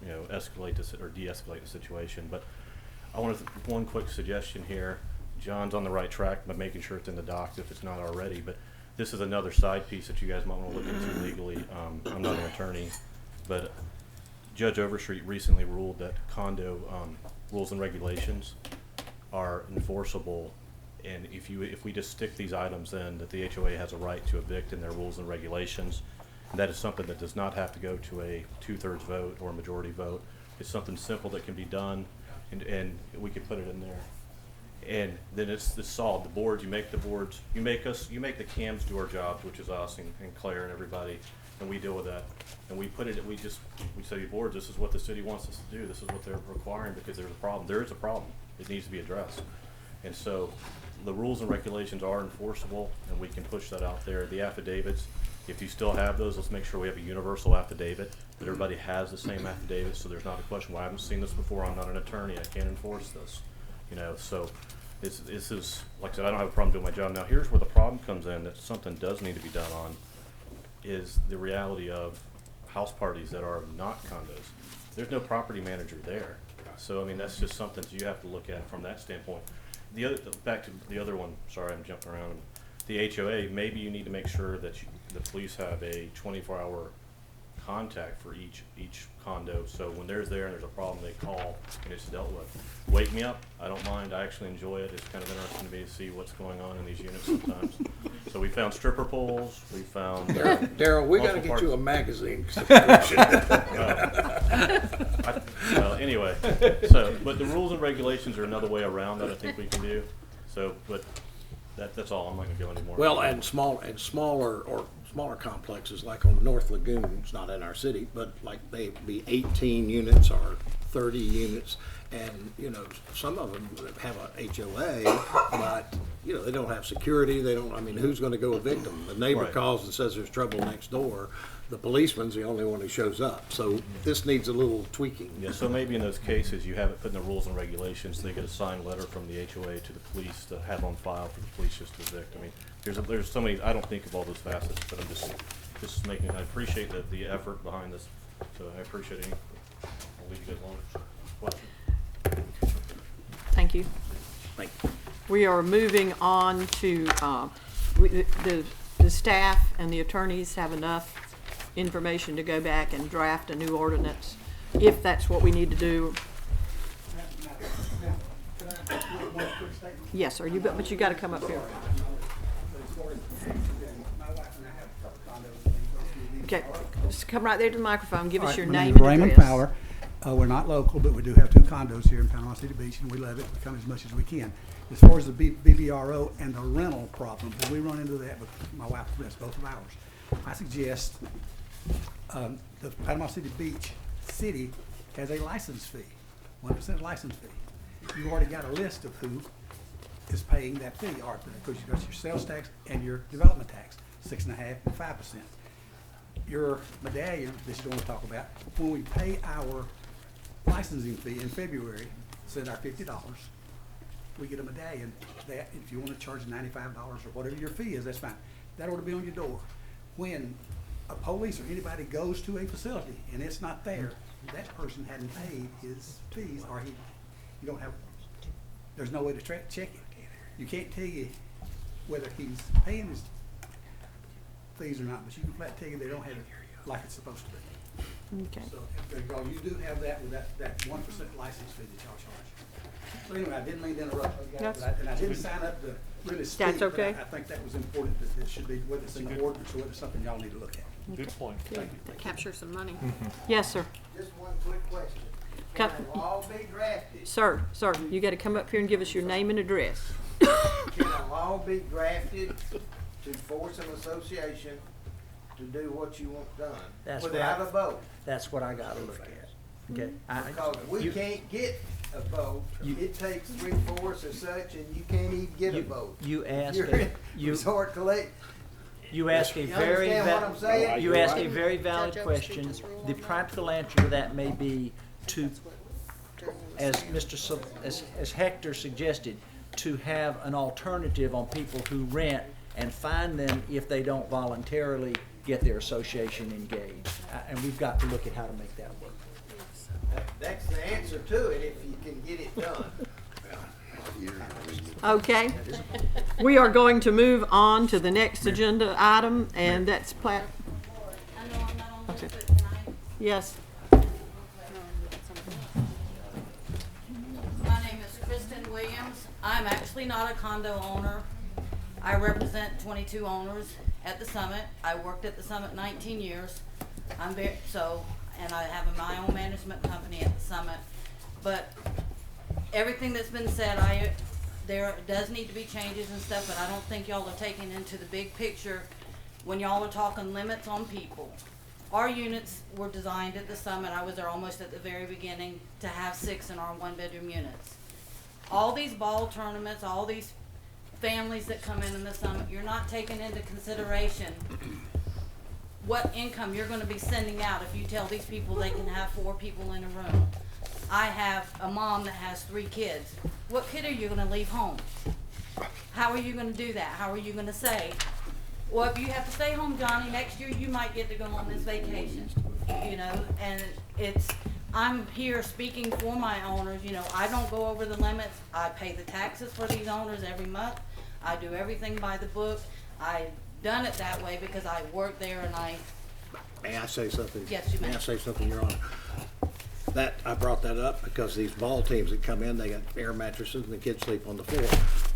you know, escalate this or de-escalate the situation. But I want one quick suggestion here. John's on the right track by making sure it's in the docs if it's not already. But this is another side piece that you guys might want to look into legally. I'm not an attorney, but Judge Overstreet recently ruled that condo rules and regulations are enforceable, and if we just stick these items in, that the HOA has a right to evict in their rules and regulations, and that is something that does not have to go to a 2/3 vote or a majority vote. It's something simple that can be done, and we can put it in there, and then it's solved. The boards, you make the CAMs do our jobs, which is us and Claire and everybody, and we deal with that, and we say to boards, this is what the city wants us to do, this is what they're requiring, because there's a problem. There is a problem. It needs to be addressed. And so the rules and regulations are enforceable, and we can push that out there. The affidavits, if you still have those, let's make sure we have a universal affidavit, that everybody has the same affidavit, so there's not a question, well, I haven't seen this before, I'm not an attorney, I can't enforce this. You know, so this is, like I said, I don't have a problem doing my job. Now here's where the problem comes in, that something does need to be done on, is the reality of house parties that are not condos. There's no property manager there. So, I mean, that's just something that you have to look at from that standpoint. Back to the other one, sorry, I'm jumping around. The HOA, maybe you need to make sure that the police have a 24-hour contact for each condo. So when there's a problem, they call and it's dealt with. Wake me up. I don't mind. I actually enjoy it. It's kind of interesting to me to see what's going on in these units sometimes. So we found stripper poles. We found Daryl, we got to get you a magazine subscription. Well, anyway, but the rules and regulations are another way around that I think we can do. So, but that's all. I'm not going to go anymore. Well, and smaller complexes like on North Lagoon, it's not in our city, but like they be 18 units or 30 units, and you know, some of them have a HOA, but you know, they don't have security. They don't. I mean, who's going to go evict them? The neighbor calls and says there's trouble next door. The policeman's the only one who shows up. So this needs a little tweaking. Yeah. So maybe in those cases, you have it put in the rules and regulations. They get a signed letter from the HOA to the police to have on file for the police just to evict. I mean, there's so many. I don't think of all those facets, but I'm just making. I appreciate the effort behind this. So I appreciate it. I'll leave you guys alone. Question? Thank you. Thank you. We are moving on to the staff and the attorneys have enough information to go back and draft a new ordinance, if that's what we need to do. Yes, sir. But you got to come up here. Okay, just come right there to the microphone. Give us your name and Raymond address. Fowler. We're not local, but we do have two condos here in Panama City Beach, and we love it. We come as much as we can. As far as the BBRO and the rental problem, when we run into that with my wife, that's both of ours, I suggest the Panama City Beach city has a license fee, 1% license fee. You've already got a list of who is paying that fee, or because you've got your sales tax and your development tax, 6.5% and 5%. Your medallion that you don't want to talk about, when we pay our licensing fee in February, send our $50, we get a medallion that if you want to charge $95 or whatever your fee is, that's fine. That ought to be on your door. When a police or anybody goes to a facility and it's not there, that person hadn't paid his fees, or you don't have, there's no way to check it. You can't tell you whether he's paying his fees or not, but you can flat tell you they don't have it like it's supposed to be. Okay. So, you do have that with that 1% license fee that y'all charge. So anyway, I didn't mean to interrupt you guys, and I didn't sign up to really speak. That's okay. But I think that was important, that it should be, whether it's in the ordinance or whether it's something y'all need to look at. Good point. Thank you. To capture some money. Yes, sir. Just one quick question. Come- Can a law be drafted? Sir, you got to come up here and give us your name and address. Can a law be drafted to force an association to do what you want done That's what without I- a vote? That's what I gotta look at. Okay. Because we can't get a vote. It takes 3/4 or such, and you can't even get a vote. You ask You're in resort to late. You ask a You very understand what I'm saying? you ask a very Judge valid Overstreet question. just ruled The on that. practical answer to that may be to, as as Hector suggested, to have an alternative on people who rent and fine them if they don't voluntarily get their association engaged. And we've got to look at how to make that work. That's the answer to it if you can get it done. Okay. We are going to move on to the next agenda item, and that's plat. Okay. Yes. My name is Kristen Williams. I'm actually not a condo owner. I represent 22 owners at the Summit. I worked at the Summit 19 years. And I have my own management company at the Summit. But everything that's been said, there does need to be changes and stuff, but I don't think y'all are taking into the big picture when y'all are talking limits on people. Our units were designed at the Summit, I was there almost at the very beginning, to have 6 in our 1-bedroom units. All these ball tournaments, all these families that come in the Summit, you're not taking into consideration what income you're gonna be sending out if you tell these people they can have 4 people in a room. I have a mom that has 3 kids. What kid are you gonna leave home? How are you gonna do that? How are you gonna say, well, if you have to stay home, Johnny, next year you might get to go on this vacation, you know? And I'm here speaking for my owners, you know, I don't go over the limits. I pay the taxes for these owners every month. I do everything by the book. I've done it that way because I work there and May I say something? Yes, you may. May I say something, Your Honor? I brought that up because these ball teams that come in, they got air mattresses and the kids sleep on the floor.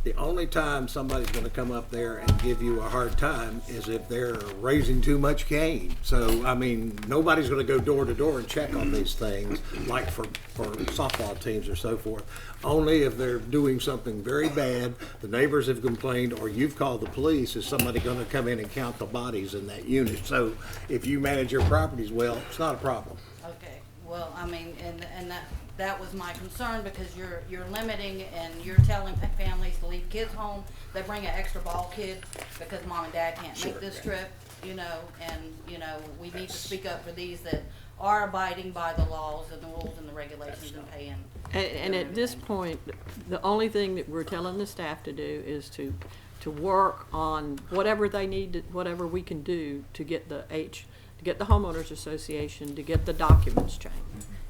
The only time somebody's gonna come up there and give you a hard time is if they're raising too much cane. So, I mean, nobody's gonna go door to door and check on these things, like for softball teams or so forth. Only if they're doing something very bad, the neighbors have complained, or you've called the police, is somebody gonna come in and count the bodies in that unit. So, if you manage your properties well, it's not a problem. Okay, well, I mean, and that was my concern because you're limiting and you're telling families to leave kids home. They bring an extra ball kid because mom and dad can't make this trip, you know, and, you know, we need to speak up for these that are abiding by the laws and the rules and the regulations and paying. And at this point, the only thing that we're telling the staff to do is to work on whatever they need, whatever we can do to get the homeowners association, to get the documents changed.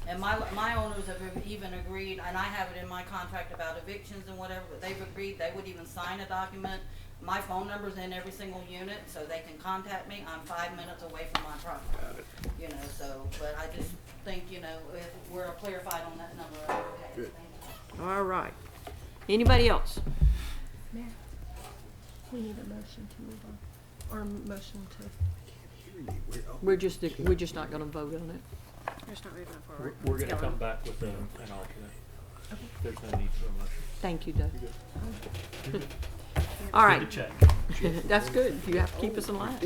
And my owners have even agreed, and I have it in my contract about evictions and whatever, but they've agreed they would even sign a document. My phone number's in every single unit, so they can contact me. I'm 5 minutes away from my property. You know, so, but I just think, you know, if we're clarified on that number, okay. Good. All right. Anybody else? Mayor, we need a motion to move on, or a motion to. We're just not gonna vote on it. just not moving it forward. We're It's gonna killing come back with an alternate. There's no need for a motion. Thank you, Doug. You're good. All right. Good to check. That's good. You have to keep us in line.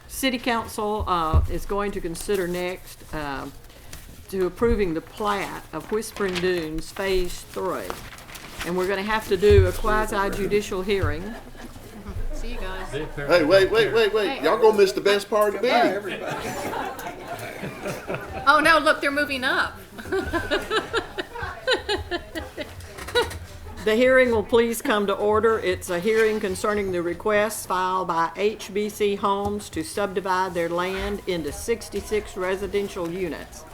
City Council is going to consider next to approving the plat of Whispering Dunes Phase 3. And we're going to have to do a quasi-judicial hearing. See you guys. Hey, wait. Y'all gonna miss the best part of the meeting. Oh, no, look, they're moving up. The hearing will please come to order. It's a hearing concerning the request filed by HBC Homes to subdivide their land into 66 residential units.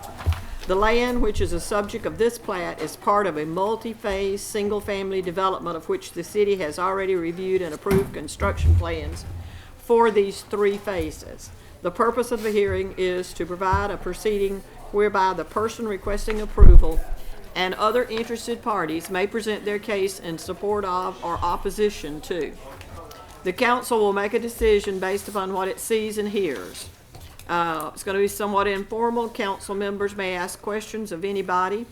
The land, which is a subject of this plat, is part of a multi-phase, single-family development of which the city has already reviewed and approved construction plans for these 3 phases. The purpose of the hearing is to provide a proceeding whereby the person requesting approval and other interested parties may present their case in support of or opposition to. The council will make a decision based upon what it sees and hears. It's going to be somewhat informal. Council members may ask questions of anybody.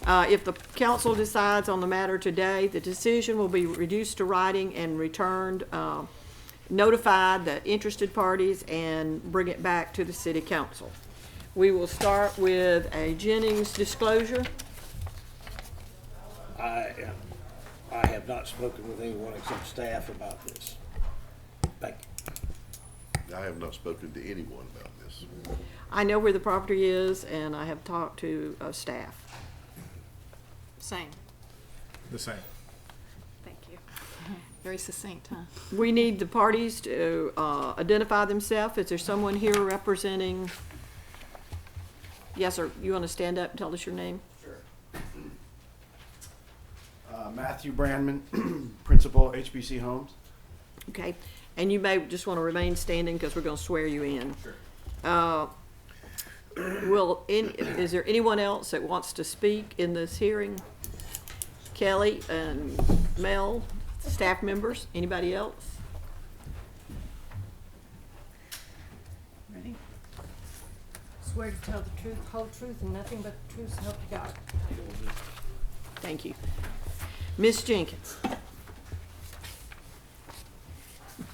If the council decides on the matter today, the decision will be reduced to writing and returned, notify the interested parties, and bring it back to the city council. We will start with a Jennings disclosure. I have not spoken with anyone except staff about this. Thank you. I have not spoken to anyone about this. I know where the property is, and I have talked to staff. Same. The same. Thank you. Very succinct, huh? We need the parties to identify themselves. Is there someone here representing? Yes, sir. You want to stand up and tell us your name? Matthew Brandman, Principal, HBC Homes. Okay. And you may just want to remain standing because we're going to swear you in. Sure. Is there anyone else that wants to speak in this hearing? Kelly and Mel, staff members, anybody else? Ready? Swear to tell the truth, whole truth, and nothing but the truth, so help you God. Thank you. Ms. Jenkins.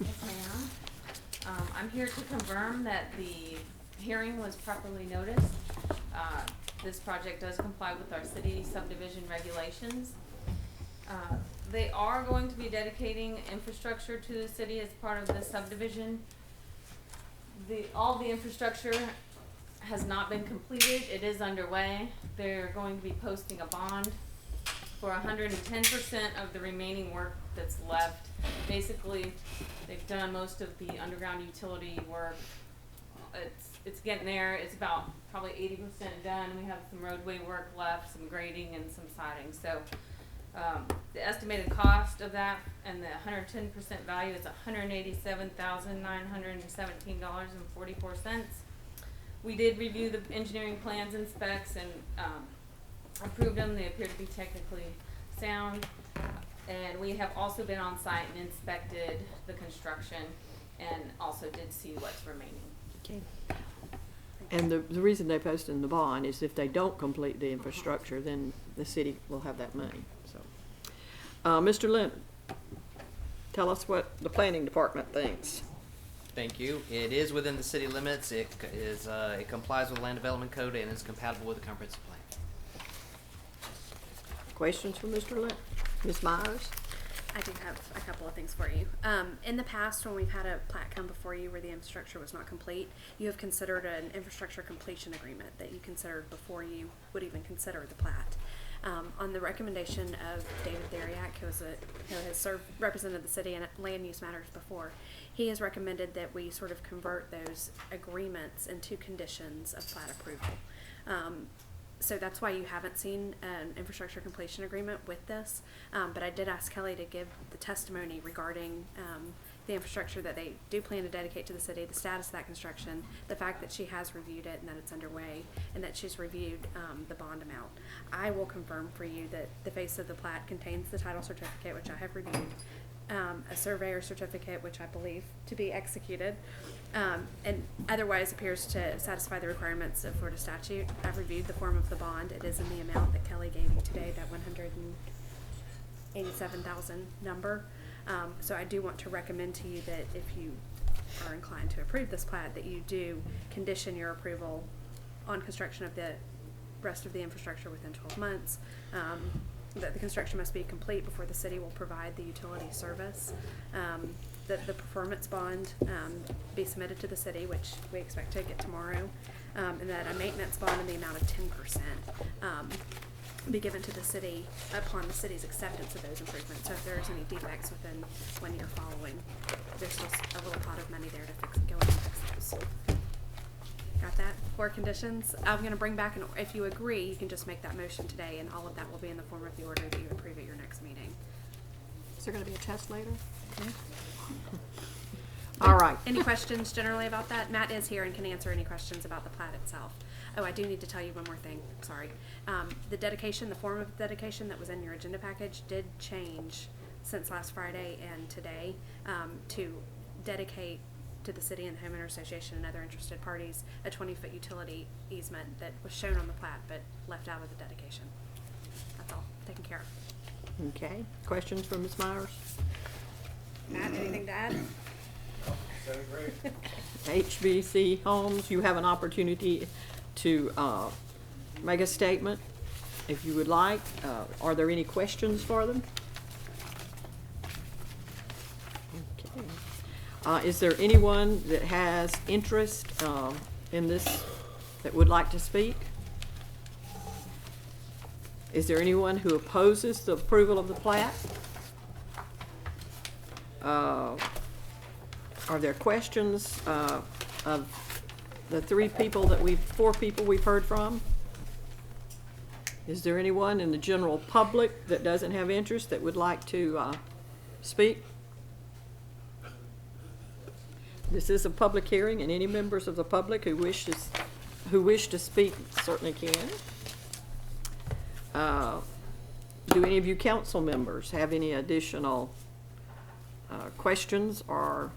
Yes, ma'am. I'm here to confirm that the hearing was properly noticed. This project does comply with our city subdivision regulations. They are going to be dedicating infrastructure to the city as part of this subdivision. All the infrastructure has not been completed. It is underway. They're going to be posting a bond for 110% of the remaining work that's left. Basically, they've done most of the underground utility work. It's getting there. It's about probably 80% done. We have some roadway work left, some grading, and some siding. So the estimated cost of that and the 110% value is $187,917.44. We did review the engineering plans and specs and approved them. They appear to be technically sound. And we have also been on site and inspected the construction and also did see what's remaining. Okay. And the reason they posted in the bond is if they don't complete the infrastructure, then the city will have that money. So, Mr. Leonard, tell us what the planning department thinks. Thank you. It is within the city limits. It complies with the land development code and is compatible with the comprehensive plan. Questions for Mr. Leonard? Ms. Myers? I do have a couple of things for you. In the past, when we've had a plat come before you where the infrastructure was not complete, you have considered an infrastructure completion agreement that you considered before you would even consider the plat. On the recommendation of David Theriak, who has represented the city in land use matters before, he has recommended that we sort of convert those agreements into conditions of plat approval. So that's why you haven't seen an infrastructure completion agreement with this. But I did ask Kelly to give the testimony regarding the infrastructure that they do plan to dedicate to the city, the status of that construction, the fact that she has reviewed it and that it's underway, and that she's reviewed the bond amount. I will confirm for you that the face of the plat contains the title certificate, which I have reviewed, a surveyor certificate, which I believe to be executed, and otherwise appears to satisfy the requirements of Florida statute. I've reviewed the form of the bond. It is in the amount that Kelly gave you today, that $187,000 number. So I do want to recommend to you that if you are inclined to approve this plat, that you do condition your approval on construction of the rest of the infrastructure within 12 months. That the construction must be complete before the city will provide the utility service. That the performance bond be submitted to the city, which we expect to get tomorrow, and that a maintenance bond in the amount of 10% be given to the city upon the city's acceptance of those improvements. So if there's any defects within 1 year following, there's still a little pot of money there to go in and fix those. Got that? 4 conditions. I'm going to bring back, if you agree, you can just make that motion today, and all of that will be in the form of the order that you approve at your next meeting. Is there going to be a test later? Okay. All right. Any questions generally about that? Matt is here and can answer any questions about the plat itself. Oh, I do need to tell you one more thing. Sorry. The dedication, the form of dedication that was in your agenda package did change since last Friday and today to dedicate to the city and the homeowner association and other interested parties a 20-foot utility easement that was shown on the plat but left out of the dedication. That's all. Taken care of. Okay. Questions from Ms. Myers? Matt, anything to add? HBC Homes, you have an opportunity to make a statement if you would like. Are there any questions for them? Okay. Is there anyone that has interest in this that would like to speak? Is there anyone who opposes the approval of the plat? Are there questions of the 4 people we've heard from? Is there anyone in the general public that doesn't have interest that would like to speak? This is a public hearing, and any members of the public who wish to speak certainly can. Do any of you council members have any additional questions or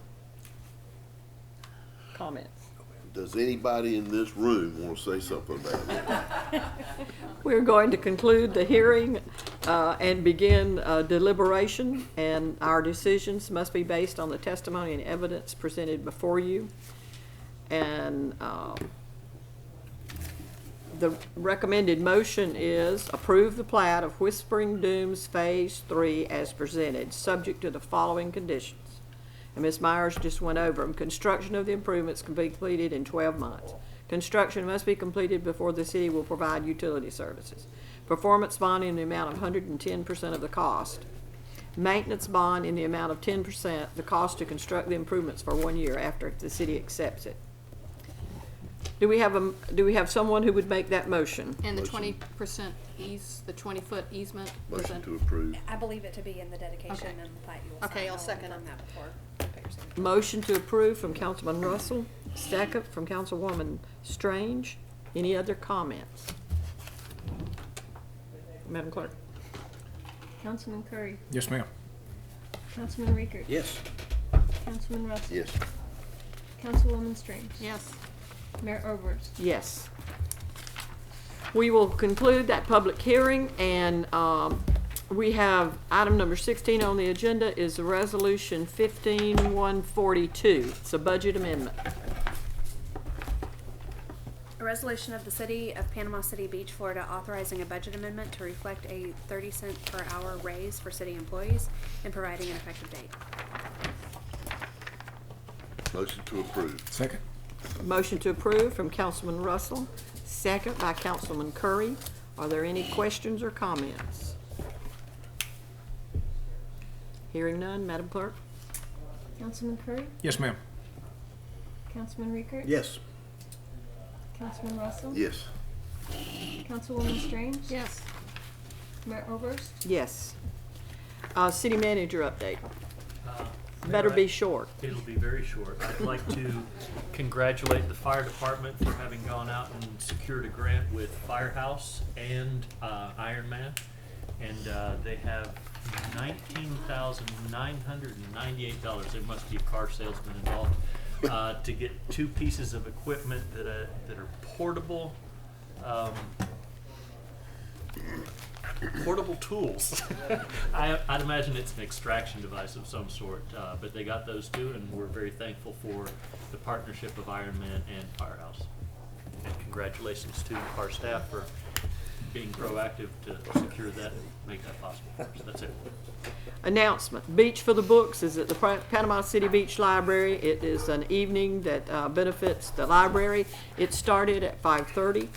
comments? Does anybody in this room want to say something about it? We're going to conclude the hearing and begin deliberation, and our decisions must be based on the testimony and evidence presented before you. And the recommended motion is approve the plat of Whispering Dooms Phase 3 as presented, subject to the following conditions. And Ms. Myers just went over them. Construction of the improvements can be completed in 12 months. Construction must be completed before the city will provide utility services. Performance bond in the amount of 110% of the cost. Maintenance bond in the amount of 10%, the cost to construct the improvements for 1 year after the city accepts it. Do we have someone who would make that motion? And the 20% the 20-foot easement? Motion to approve. I believe it to be in the dedication Okay. and the plat you will Okay, sign. I'll second confirm it. that before. Motion to approve from Councilman Russell, second from Councilwoman Strange. Any other comments? Madam Clerk. Councilman Curry, Yes, ma'am. Councilman Rickert, Yes. Councilman Russell, Yes. Councilwoman Strange, Yes. Mayor Oberst. Yes. We will conclude that public hearing, and we have item number 16 on the agenda is the resolution 15-142. It's a budget amendment. A resolution of the City of Panama City Beach, Florida, authorizing a budget amendment to reflect a 30-cent per hour raise for city employees and providing an effective date. Motion to approve. Second. Motion to approve from Councilman Russell, second by Councilman Curry. Are there any questions or comments? Hearing none, Madam Clerk. Councilman Curry, Yes, ma'am. Councilman Rickert, Yes. Councilman Russell, Yes. Councilwoman Strange, Yes. Mayor Oberst. Yes. City manager update. Better Mayor, be short. It'll be very short. I'd like to congratulate the fire department for having gone out and secured a grant with Firehouse and Iron Man. And they have $19,998. There must be a car salesman involved to get 2 pieces of equipment that are portable. Portable tools. I'd imagine it's an extraction device of some sort, but they got those 2, and we're very thankful for the partnership of Ironman and Firehouse. And congratulations to our staff for being proactive to secure that and make that possible. So that's it. Announcement. Beach for the Books is at the Panama City Beach Library. It is an evening that benefits the library. It started at 5:30.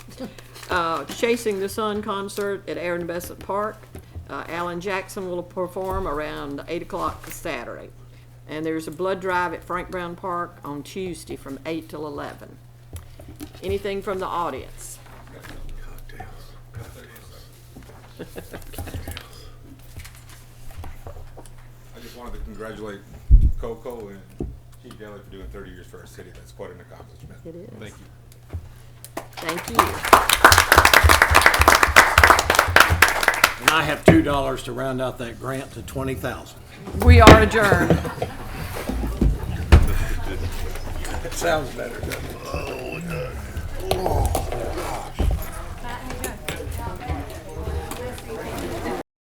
Chasing the Sun concert at Aaron Bessett Park. Alan Jackson will perform around 8 o'clock Saturday. And there's a blood drive at Frank Brown Park on Tuesday from 8 till 11. Anything from the audience? I just wanted to congratulate Coco and Chief Daly for doing 30 years for our city. That's quite an accomplishment. It is. Thank you. Thank you. And I have $2 to round out that grant to 20,000. We are adjourned. It sounds better, doesn't it? Oh, my God. Oh.